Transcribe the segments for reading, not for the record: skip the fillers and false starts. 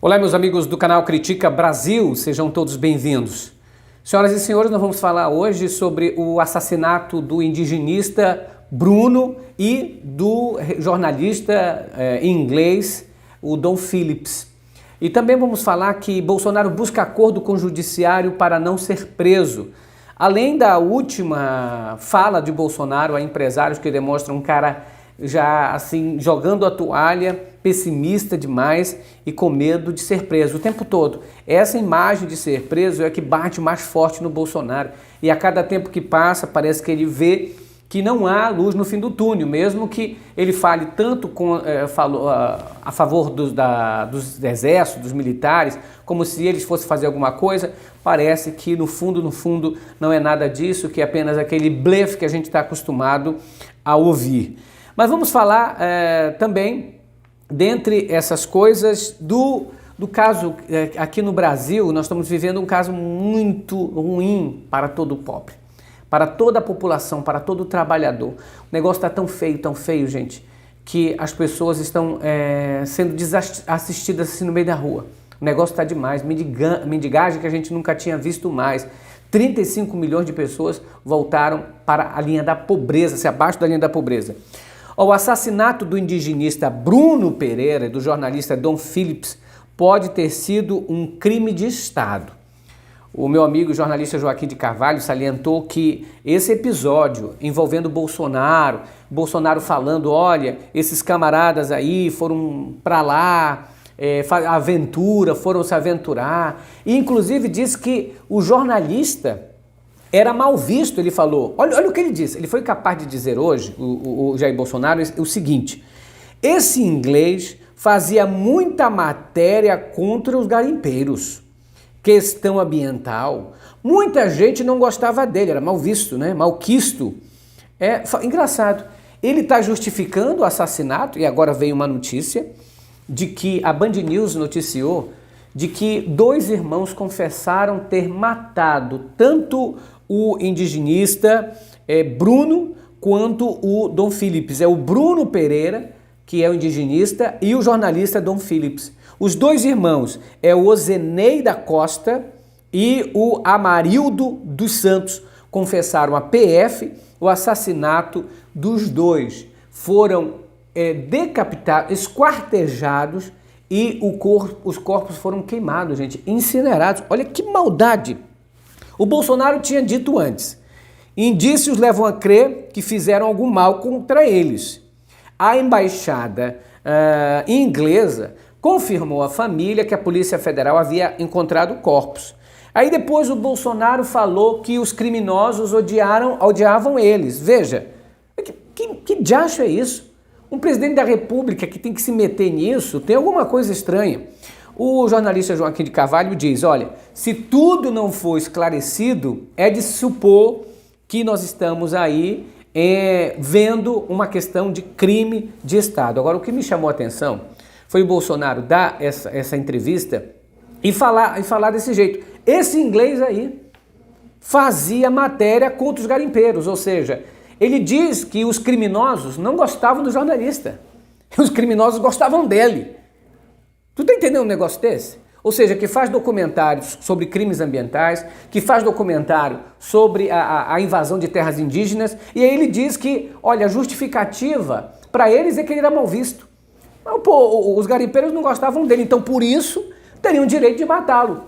Olá, meus amigos do canal Critica Brasil, sejam todos bem-vindos. Senhoras e senhores, nós vamos falar hoje sobre o assassinato do indigenista Bruno e do jornalista inglês, o Dom Phillips. E também vamos falar que Bolsonaro busca acordo com o judiciário para não ser preso. Além da última fala de Bolsonaro a empresários que demonstram um cara já assim jogando a toalha, pessimista demais e com medo de ser preso o tempo todo. Essa imagem de ser preso é a que bate mais forte no Bolsonaro. E a cada tempo que passa parece que ele vê que não há luz no fim do túnel, mesmo que ele fale tanto a favor dos exércitos, dos militares, como se eles fossem fazer alguma coisa, parece que no fundo não é nada disso, que é apenas aquele blefe que a gente está acostumado a ouvir. Mas vamos falar também, dentre essas coisas, do caso aqui no Brasil. Nós estamos vivendo um caso muito ruim para todo o pobre, para toda a população, para todo o trabalhador. O negócio está tão feio, gente, que as pessoas estão sendo desassistidas assim no meio da rua. O negócio está demais, mendigagem que a gente nunca tinha visto mais. 35 milhões de pessoas voltaram para a linha da pobreza, abaixo da linha da pobreza. O assassinato do indigenista Bruno Pereira e do jornalista Dom Phillips pode ter sido um crime de Estado. O meu amigo jornalista Joaquim de Carvalho salientou que esse episódio envolvendo Bolsonaro falando, olha, esses camaradas aí foram para lá, foram se aventurar, e inclusive disse que o jornalista era mal visto. Ele falou, olha o que ele disse, ele foi capaz de dizer hoje, o Jair Bolsonaro, o seguinte: esse inglês fazia muita matéria contra os garimpeiros, questão ambiental, muita gente não gostava dele, era mal visto, né? Malquisto. Engraçado, ele está justificando o assassinato, e agora veio uma notícia de que a Band News noticiou de que 2 irmãos confessaram ter matado tanto o indigenista Bruno quanto o Dom Phillips. É o Bruno Pereira, que é o indigenista, e o jornalista Dom Phillips. Os 2 irmãos é o Ozenei da Costa e o Amarildo dos Santos. Confessaram à PF o assassinato dos 2. Foram decapitados, esquartejados, e os corpos foram queimados, gente, incinerados. Olha que maldade! O Bolsonaro tinha dito antes: indícios levam a crer que fizeram algum mal contra eles. A embaixada inglesa confirmou à família que a Polícia Federal havia encontrado corpos. Aí depois o Bolsonaro falou que os criminosos odiavam eles. Veja, que diacho é isso? Um presidente da República que tem que se meter nisso, tem alguma coisa estranha. O jornalista Joaquim de Carvalho diz, olha, se tudo não for esclarecido, é de supor que nós estamos aí vendo uma questão de crime de Estado. Agora, o que me chamou a atenção foi o Bolsonaro dar essa entrevista e falar desse jeito. Esse inglês aí fazia matéria contra os garimpeiros, ou seja, ele diz que os criminosos não gostavam do jornalista, os criminosos gostavam dele. Tu tá entendendo um negócio desse? Ou seja, que faz documentários sobre crimes ambientais, que faz documentário sobre a invasão de terras indígenas, e aí ele diz que, olha, a justificativa para eles é que ele era mal visto. Mas, os garimpeiros não gostavam dele, então por isso teriam direito de matá-lo.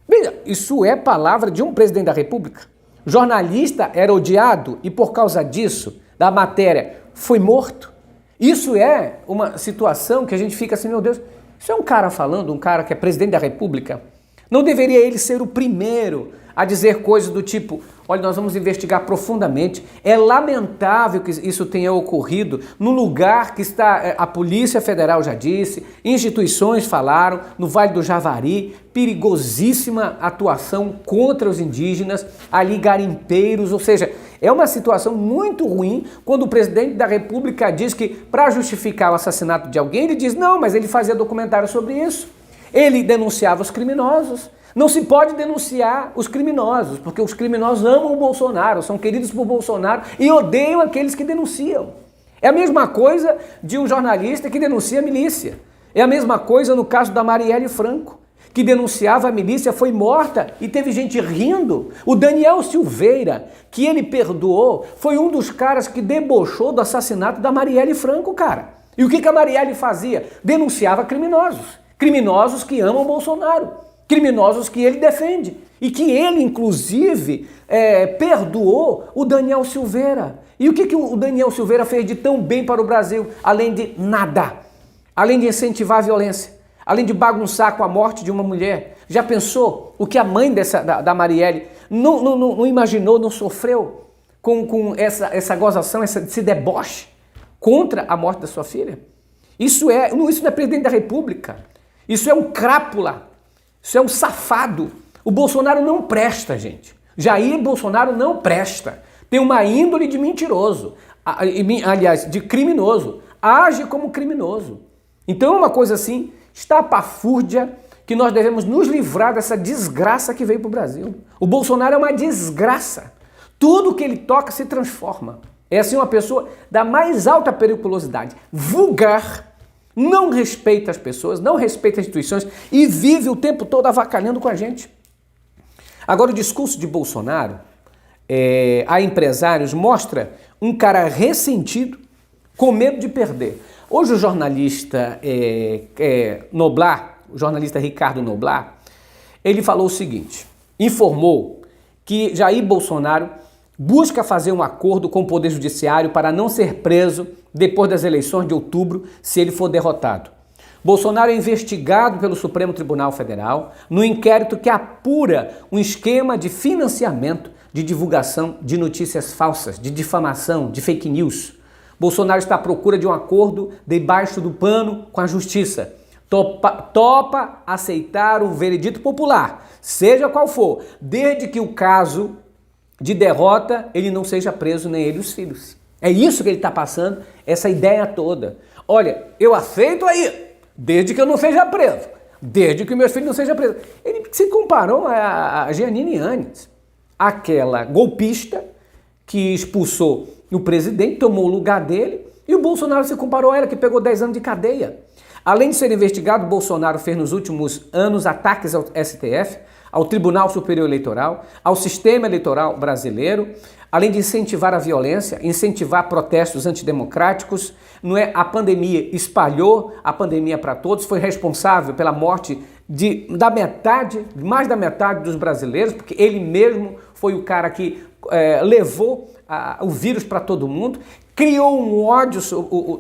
Veja, isso é palavra de um presidente da República? O jornalista era odiado e por causa disso, da matéria, foi morto? Isso é uma situação que a gente fica assim, meu Deus, isso é um cara falando, um cara que é presidente da República? Não deveria ele ser o primeiro a dizer coisas do tipo, olha, nós vamos investigar profundamente, é lamentável que isso tenha ocorrido no lugar que está, a Polícia Federal já disse, instituições falaram, no Vale do Javari, perigosíssima atuação contra os indígenas, ali garimpeiros, ou seja, é uma situação muito ruim quando o presidente da República diz que para justificar o assassinato de alguém, ele diz, não, mas ele fazia documentário sobre isso, ele denunciava os criminosos. Não se pode denunciar os criminosos, porque os criminosos amam o Bolsonaro, são queridos por Bolsonaro e odeiam aqueles que denunciam. É a mesma coisa de um jornalista que denuncia a milícia. É a mesma coisa no caso da Marielle Franco, que denunciava a milícia, foi morta e teve gente rindo. O Daniel Silveira, que ele perdoou, foi um dos caras que debochou do assassinato da Marielle Franco, cara. E o que a Marielle fazia? Denunciava criminosos. Criminosos que amam Bolsonaro. Criminosos que ele defende. E que ele, inclusive, perdoou o Daniel Silveira. E o que o Daniel Silveira fez de tão bem para o Brasil? Além de nada. Além de incentivar a violência. Além de bagunçar com a morte de uma mulher. Já pensou o que a mãe da Marielle não imaginou, não sofreu com essa gozação, esse deboche contra a morte da sua filha? Isso não é presidente da República. Isso é um crápula. Isso é um safado. O Bolsonaro não presta, gente. Jair Bolsonaro não presta. Tem uma índole de mentiroso. Aliás, de criminoso. Age como criminoso. Então é uma coisa assim, estapafúrdia, que nós devemos nos livrar dessa desgraça que veio para o Brasil. O Bolsonaro é uma desgraça. Tudo que ele toca se transforma. É assim uma pessoa da mais alta periculosidade. Vulgar, não respeita as pessoas, não respeita as instituições e vive o tempo todo avacalhando com a gente. Agora, o discurso de Bolsonaro a empresários mostra um cara ressentido, com medo de perder. Hoje o jornalista Noblar, o jornalista Ricardo Noblar, ele falou o seguinte, informou que Jair Bolsonaro busca fazer um acordo com o Poder Judiciário para não ser preso depois das eleições de outubro, se ele for derrotado. Bolsonaro é investigado pelo Supremo Tribunal Federal no inquérito que apura um esquema de financiamento de divulgação de notícias falsas, de difamação, de fake news. Bolsonaro está à procura de um acordo debaixo do pano com a justiça. Topa aceitar o veredito popular, seja qual for, desde que o caso de derrota ele não seja preso, nem ele e os filhos. É isso que ele está passando, essa ideia toda. Olha, eu aceito aí, desde que eu não seja preso, desde que meus filhos não sejam presos. Ele se comparou a Jeanine Áñez, aquela golpista que expulsou o presidente, tomou o lugar dele, e o Bolsonaro se comparou a ela, que pegou 10 anos de cadeia. Além de ser investigado, Bolsonaro fez nos últimos anos ataques ao STF, ao Tribunal Superior Eleitoral, ao sistema eleitoral brasileiro, além de incentivar a violência, incentivar protestos antidemocráticos. Não é? A pandemia espalhou a pandemia para todos, foi responsável pela morte mais da metade dos brasileiros, porque ele mesmo foi o cara que levou o vírus para todo mundo, criou um ódio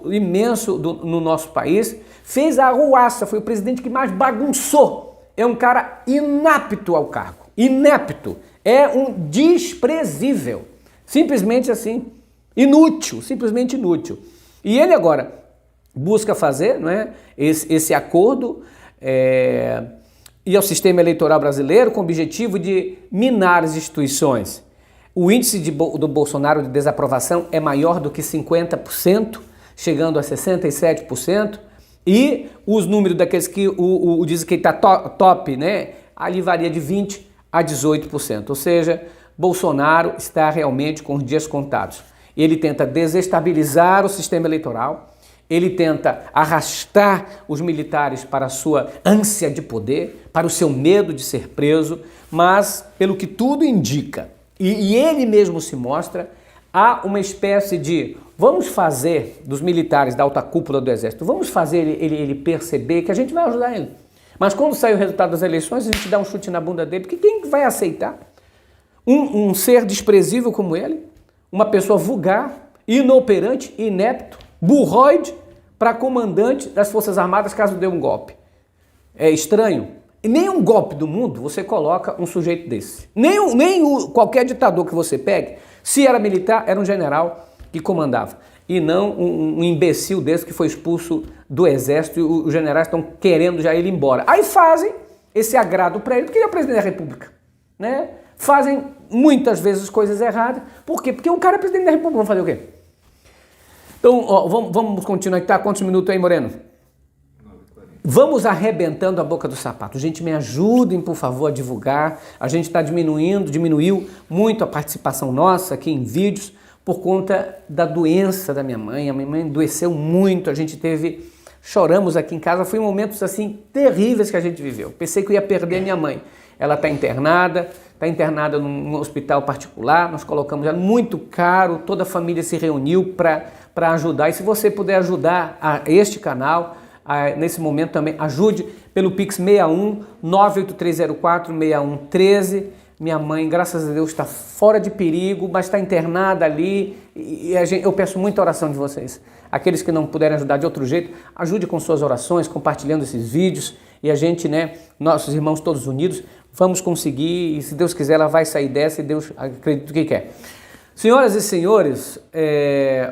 imenso no nosso país, fez a arruaça, foi o presidente que mais bagunçou. É um cara inapto ao cargo, inepto, é um desprezível, simplesmente assim, inútil, simplesmente inútil. E ele agora busca fazer, não é, esse acordo e ao sistema eleitoral brasileiro com o objetivo de minar as instituições. O índice do Bolsonaro de desaprovação é maior do que 50%, chegando a 67%, e os números daqueles que dizem que está top, né, ali varia de 20% a 18%. Ou seja, Bolsonaro está realmente com os dias contados. Ele tenta desestabilizar o sistema eleitoral, ele tenta arrastar os militares para a sua ânsia de poder, para o seu medo de ser preso, mas, pelo que tudo indica, e ele mesmo se mostra, há uma espécie de vamos fazer dos militares da alta cúpula do Exército, vamos fazer ele perceber que a gente vai ajudar ele. Mas quando sair o resultado das eleições, a gente dá um chute na bunda dele, porque quem vai aceitar um ser desprezível como ele, uma pessoa vulgar, inoperante, inepto, burroide, para comandante das Forças Armadas caso dê um golpe? É estranho. E nem um golpe do mundo você coloca um sujeito desse. Qualquer ditador que você pegue, se era militar, era um general que comandava. E não um imbecil desse que foi expulso do exército e os generais estão querendo já ele embora. Aí fazem esse agrado para ele, porque ele é o presidente da República. Né? Fazem muitas vezes coisas erradas. Por quê? Porque o cara é presidente da República. Vamos fazer o quê? Então, ó, vamos continuar. Tá? Quantos minutos aí, Moreno? Vamos arrebentando a boca do sapato. Gente, me ajudem, por favor, a divulgar. A gente está diminuiu muito a participação nossa aqui em vídeos por conta da doença da minha mãe. A minha mãe adoeceu muito, a gente teve choramos aqui em casa, foi momentos assim terríveis que a gente viveu. Pensei que eu ia perder minha mãe. Ela está internada num hospital particular, nós colocamos ela muito caro, toda a família se reuniu para ajudar. E se você puder ajudar a este canal, nesse momento também, ajude pelo Pix 61 98304 6113. Minha mãe, graças a Deus, está fora de perigo, mas está internada ali e eu peço muita oração de vocês. Aqueles que não puderem ajudar de outro jeito, ajude com suas orações, compartilhando esses vídeos e a gente, nossos irmãos todos unidos, vamos conseguir e se Deus quiser ela vai sair dessa e Deus acredita o que quer. Senhoras e senhores,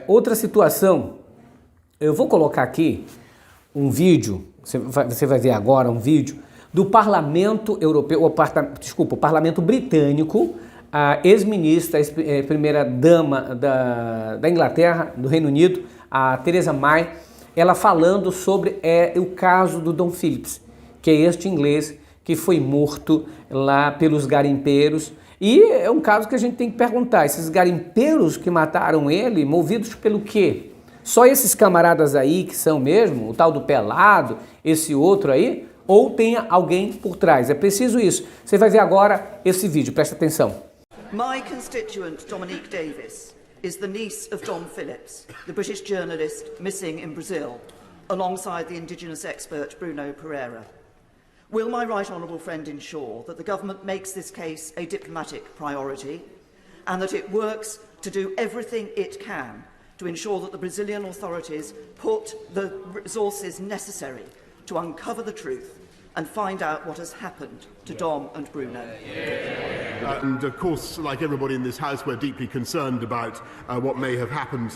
outra situação, eu vou colocar aqui um vídeo, você vai ver agora um vídeo, do Parlamento Europeu, o Parlamento Britânico, a ex-ministra, primeira-dama da Inglaterra, do Reino Unido, a Theresa May, ela falando sobre o caso do Dom Phillips, que é este inglês que foi morto lá pelos garimpeiros. E é um caso que a gente tem que perguntar, esses garimpeiros que mataram ele, movidos pelo quê? Só esses camaradas aí que são mesmo, o tal do Pelado, esse outro aí, ou tenha alguém por trás. É preciso isso. Você vai ver agora esse vídeo, presta atenção. My constituent Dominique Davis is the niece of Dom Phillips, the British journalist missing in Brazil, alongside the indigenous expert Bruno Pereira. Will my right honourable friend ensure that the government makes this case a diplomatic priority and that it works to do everything it can to ensure that the Brazilian authorities put the resources necessary to uncover the truth and find out what has happened to Dom and Bruno? And of course, like everybody in this House, we're deeply concerned about what may have happened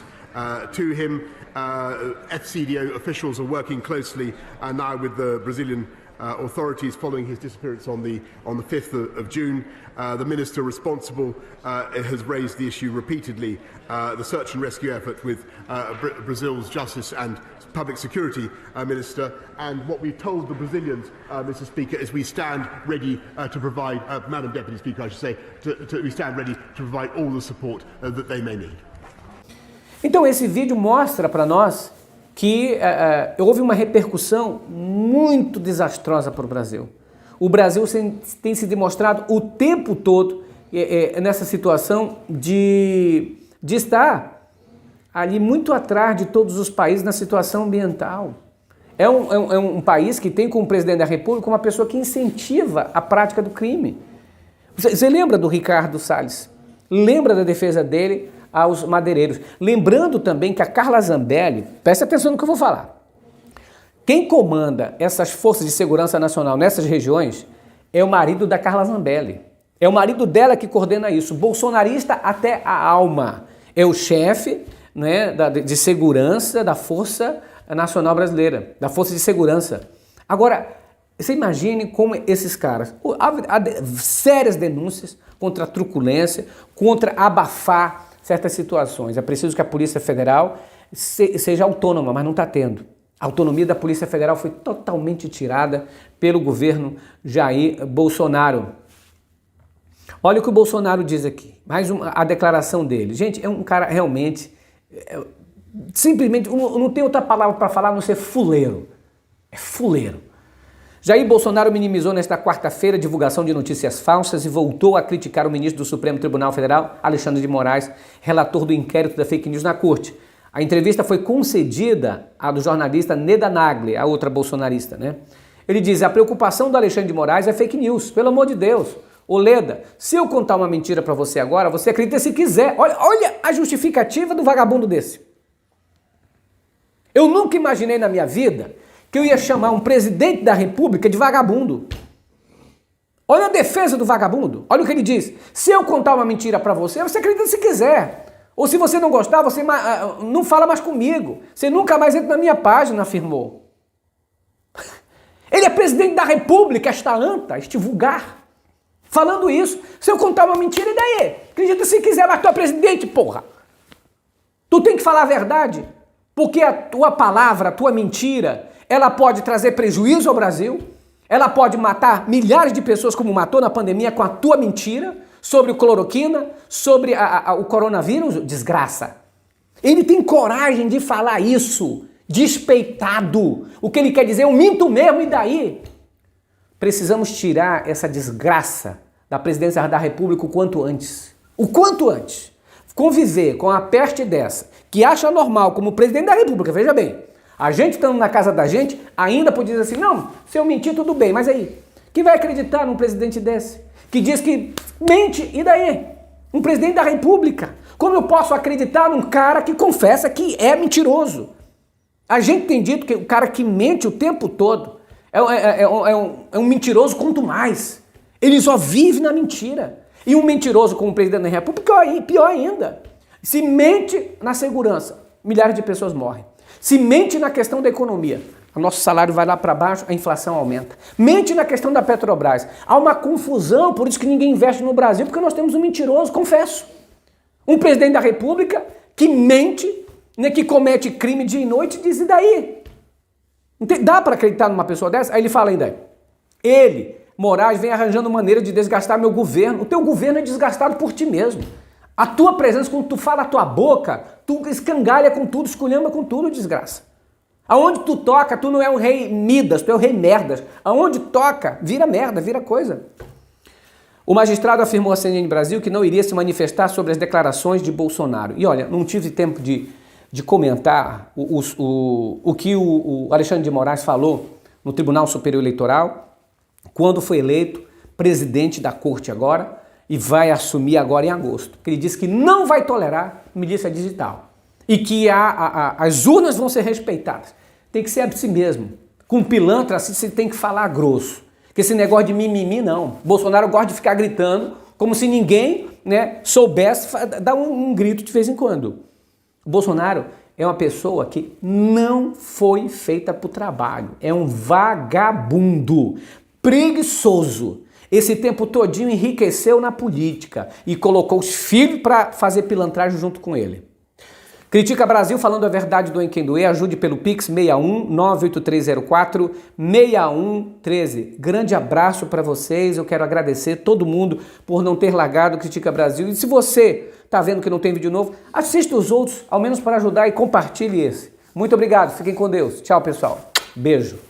to him. FCDO officials are working closely now with the Brazilian authorities following his disappearance on the 5th of June. The minister responsible has raised the issue repeatedly, the search and rescue effort with Brazil's Justice and Public Security Minister, and what we've told the Brazilians, Mr. Speaker, is we stand ready to provide, Madam Deputy Speaker, I should say, we stand ready to provide all the support that they may need. Então esse vídeo mostra para nós que houve uma repercussão muito desastrosa para o Brasil. O Brasil tem se demonstrado o tempo todo nessa situação de estar ali muito atrás de todos os países na situação ambiental. É um país que tem como presidente da República uma pessoa que incentiva a prática do crime. Você lembra do Ricardo Salles? Lembra da defesa dele aos madeireiros? Lembrando também que a Carla Zambelli, preste atenção no que eu vou falar, quem comanda essas forças de segurança nacional nessas regiões é o marido da Carla Zambelli. É o marido dela que coordena isso, bolsonarista até a alma. É o chefe, né, de segurança da Força Nacional Brasileira, da Força de Segurança. Agora, você imagine como esses caras, há sérias denúncias contra a truculência, contra abafar certas situações. É preciso que a Polícia Federal seja autônoma, mas não está tendo. A autonomia da Polícia Federal foi totalmente tirada pelo governo Jair Bolsonaro. Olha o que o Bolsonaro diz aqui, a declaração dele. Gente, é um cara realmente, simplesmente, não tem outra palavra para falar a não ser fuleiro. É fuleiro. Jair Bolsonaro minimizou nesta quarta-feira a divulgação de notícias falsas e voltou a criticar o ministro do Supremo Tribunal Federal, Alexandre de Moraes, relator do inquérito da fake news na corte. A entrevista foi concedida à do jornalista Neda Nagli, a outra bolsonarista, né? Ele diz: a preocupação do Alexandre de Moraes é fake news, pelo amor de Deus. Ô Leda, se eu contar uma mentira para você agora, você acredita se quiser. Olha a justificativa do vagabundo desse. Eu nunca imaginei na minha vida que eu ia chamar um presidente da República de vagabundo. Olha a defesa do vagabundo. Olha o que ele diz. Se eu contar uma mentira para você, você acredita se quiser. Ou se você não gostar, você não fala mais comigo. Você nunca mais entra na minha página, afirmou. Ele é presidente da República, esta anta, este vulgar. Falando isso. Se eu contar uma mentira, e daí? Acredita se quiser, mas tu é presidente, porra. Tu tem que falar a verdade. Porque a tua palavra, a tua mentira, ela pode trazer prejuízo ao Brasil. Ela pode matar milhares de pessoas como matou na pandemia com a tua mentira sobre o cloroquina, sobre o coronavírus, desgraça. Ele tem coragem de falar isso, despeitado. O que ele quer dizer, eu minto mesmo, e daí? Precisamos tirar essa desgraça da presidência da República o quanto antes. O quanto antes. Conviver com a peste dessa, que acha normal, como presidente da República, veja bem, a gente estando na casa da gente, ainda pode dizer assim, não, se eu mentir tudo bem, mas aí, quem vai acreditar num presidente desse? Que diz que mente, e daí? Um presidente da República. Como eu posso acreditar num cara que confessa que é mentiroso? A gente tem dito que o cara que mente o tempo todo é um mentiroso quanto mais. Ele só vive na mentira. E um mentiroso como presidente da República, pior ainda. Se mente na segurança, milhares de pessoas morrem. Se mente na questão da economia, o nosso salário vai lá para baixo, a inflação aumenta. Mente na questão da Petrobras. Há uma confusão, por isso que ninguém investe no Brasil, porque nós temos um mentiroso, confesso. Um presidente da República que mente, né, que comete crime dia e noite, diz, e daí? Dá para acreditar numa pessoa dessa? Aí ele fala ainda, Moraes, vem arranjando maneira de desgastar meu governo. O teu governo é desgastado por ti mesmo. A tua presença, quando tu fala a tua boca, tu escangalha com tudo, esculhamba com tudo, desgraça. Aonde tu toca, tu não é o rei Midas, tu é o rei merdas. Aonde toca, vira merda, vira coisa. O magistrado afirmou à CNN Brasil que não iria se manifestar sobre as declarações de Bolsonaro. E olha, não tive tempo de comentar o que o Alexandre de Moraes falou no Tribunal Superior Eleitoral, quando foi eleito presidente da corte agora, e vai assumir agora em agosto. Ele disse que não vai tolerar milícia digital e que as urnas vão ser respeitadas. Tem que ser assim mesmo. Com pilantra assim você tem que falar grosso. Porque esse negócio de mimimi não. Bolsonaro gosta de ficar gritando como se ninguém, né, soubesse dar um grito de vez em quando. O Bolsonaro é uma pessoa que não foi feita para o trabalho. É um vagabundo. Preguiçoso. Esse tempo todinho enriqueceu na política e colocou os filhos para fazer pilantragem junto com ele. Critica Brasil falando a verdade do quem doer, ajude pelo Pix 61 98304 6113. Grande abraço para vocês, eu quero agradecer todo mundo por não ter largado o Critica Brasil. E se você está vendo que não tem vídeo novo, assista os outros, ao menos para ajudar, e compartilhe esse. Muito obrigado, fiquem com Deus. Tchau, pessoal. Beijo.